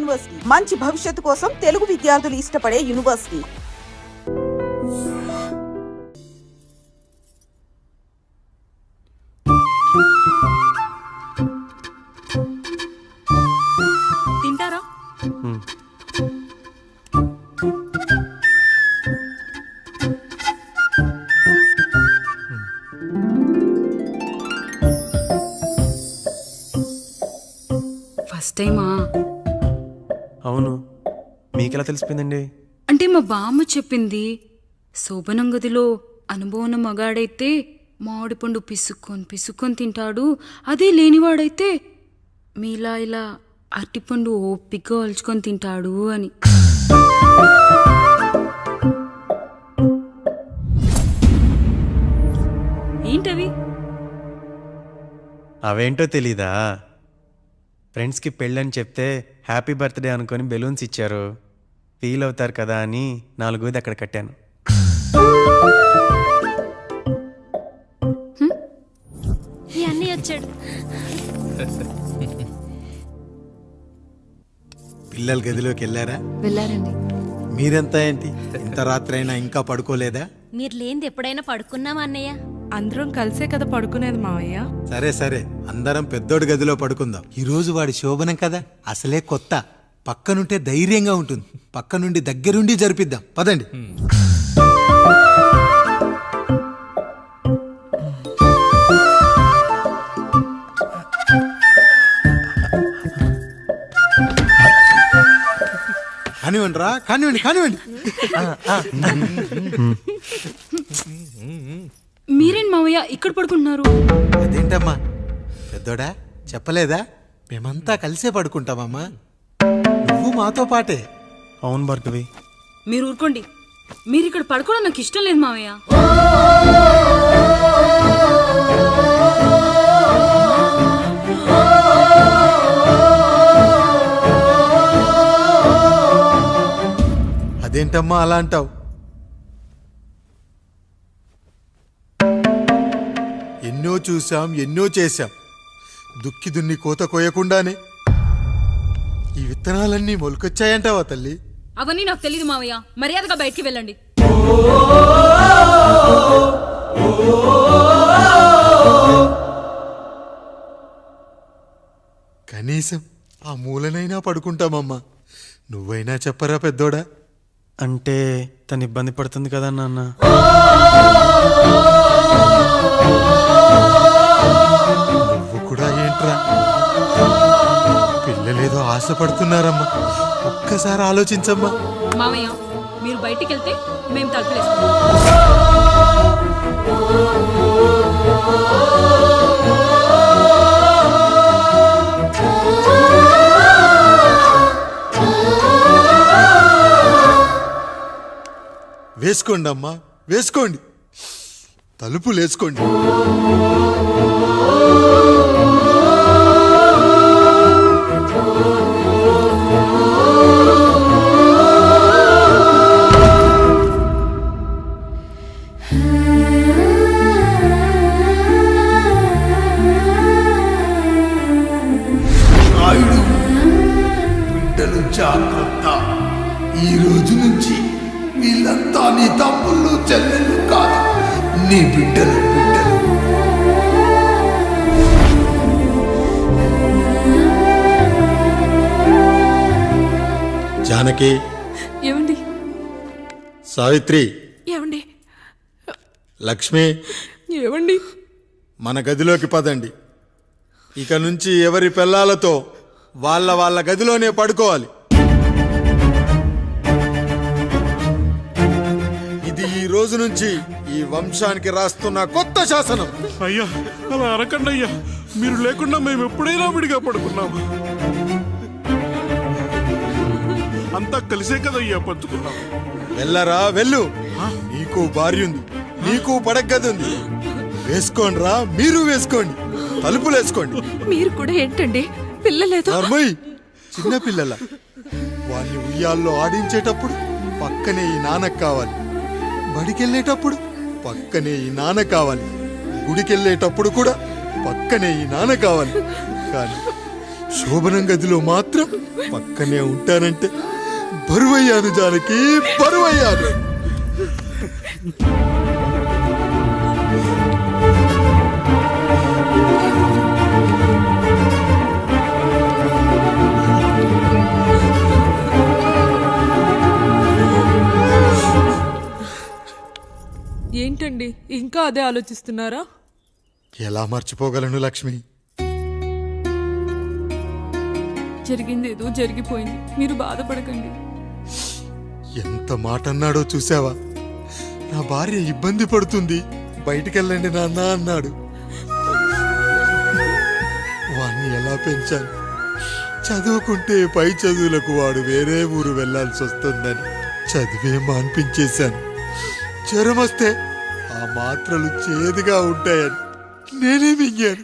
University మంచి భవిష్యత్తు కోసం తెలుగు విద్యార్థులు ఇష్టపడే యూనివర్సిటీ. తింటారా? ఫస్ట్ టైమా? అవును, మీకెలా తెలిసిపోయిందండి? అంటే మా బామ్మ చెప్పింది. శోభనం గదిలో అనుభవం మగాడైతే మామిడిపండు పిసుక్కొని తింటాడు, అదే లేనివాడైతే మీలా ఇలా అరటిపండు ఓపిగ్గా ఒలుచుకొని తింటాడు అని. ఏంటవి? అవేంటో తెలీదా? ఫ్రెండ్స్కి పెళ్ళని చెప్తే హ్యాపీ బర్త్డే అనుకొని బెలూన్స్ ఇచ్చారు, ఫీల్ అవుతారు కదా అని 4 అక్కడ కట్టాను. ఈ అన్నయ్య వచ్చాడు. పిల్లల గదిలోకి వెళ్ళారా? వెళ్ళారండి. మీరెంత ఏంటి ఇంత రాత్రి అయినా ఇంకా పడుకోలేదా? మీరు లేనిది ఎప్పుడైనా పడుకున్నామా అన్నయ్య? అందరం కలిసే కదా పడుకునేది మావయ్య. సరే సరే, అందరం పెద్దోడి గదిలో పడుకుందాం. ఈ రోజు వాడి శోభనం కదా, అసలే కొత్త. పక్కనుంటే ధైర్యంగా ఉంటుంది. పక్క నుండి దగ్గరుండి జరిపిద్దాం. పదండి. కానివ్వండి రా, కానివ్వండి కానివ్వండి. మీరేంటి మావయ్య ఇక్కడ పడుకుంటున్నారు? అదేంటమ్మా పెద్దోడా, చెప్పలేదా? మేమంతా కలిసే పడుకుంటామమ్మా. నువ్వు మాతో పాటే. అవును భార్గవి. మీరు ఊరుకోండి. మీరు ఇక్కడ పడుకోవడం నాకు ఇష్టం లేదు మావయ్య. అదేంటమ్మా అలా అంటావు? ఎన్నో చూశాం, ఎన్నో చేశాం. దుక్కి దున్ని కోత కోయకుండానే ఈ విత్తనాలన్నీ మొలకొచ్చాయంటావా తల్లి? అవన్నీ నాకు తెలియదు మావయ్య. మర్యాదగా బయటికి వెళ్ళండి. కనీసం ఆ మూలనైనా పడుకుంటామమ్మా. నువ్వైనా చెప్పరా పెద్దోడా? అంటే తను ఇబ్బంది పడుతుంది కదా నాన్న. నువ్వు కూడా ఏంట్రా? పిల్లలేదో ఆశపడుతున్నారమ్మా. ఒక్కసారి ఆలోచించమ్మా. మావయ్య మీరు బయటికి వెళ్తే మేము తలుపులేస్తాం. వేసుకోండి అమ్మా, వేసుకోండి. తలుపులు వేసుకోండి. నాయుడు, బిడ్డలు జాగ్రత్త. ఈ రోజు నుంచి వీళ్ళంతా నీ తమ్ముళ్ళు చెల్లెళ్ళు కాదు, నీ బిడ్డలు. జానకి, ఏమండి? సావిత్రి, ఏమండి? లక్ష్మి, ఏమండి? మన గదిలోకి పదండి. ఇక నుంచి ఎవరి పిల్లలతో వాళ్ళ గదిలోనే పడుకోవాలి. ఇది ఈ రోజు నుంచి ఈ వంశానికి రాస్తున్న కొత్త శాసనం. అయ్యా అలా అరకండి అయ్యా. మీరు లేకుండా మేము ఎప్పుడైనా విడిగా పడుకున్నాము. అంతా కలిసే కదయ్యా పంచుకున్నాం. వెళ్ళరా వెళ్ళు. నీకు భార్య ఉంది, నీకు పడగది ఉంది. వేసుకోండి రా, మీరు వేసుకోండి. తలుపులు వేసుకోండి. మీరు కూడా ఏంటండి పిల్లలేదు? చిన్న పిల్లల వాడిని ఉయ్యాల్లో ఆడించేటప్పుడు పక్కనే ఈ నాన్న కావాలి. బడికెళ్ళేటప్పుడు పక్కనే ఈ నాన్న కావాలి. గుడికెళ్ళేటప్పుడు కూడా పక్కనే ఈ నాన్న కావాలి. కానీ శోభనం గదిలో మాత్రం పక్కనే ఉంటానంటే బరువయ్యాను జానకి, బరువయ్యాను. ఏంటండి ఇంకా అదే ఆలోచిస్తున్నారా? ఎలా మర్చిపోగలను లక్ష్మి? జరిగింది ఏదో జరిగిపోయింది, మీరు బాధపడకండి. ఎంత మాట అన్నాడో చూసావా? నా భార్య ఇబ్బంది పడుతుంది, బయటికెళ్ళండి నాన్న అన్నాడు. వాణ్ణి ఎలా పెంచాను? చదువుకుంటే పై చదువులకు వాడు వేరే ఊరు వెళ్లాల్సి వస్తుందని చదివే మాన్పించేశాను. జ్వరం వస్తే ఆ మాత్రలు చేదుగా ఉంటాయని నేనే మింగాను.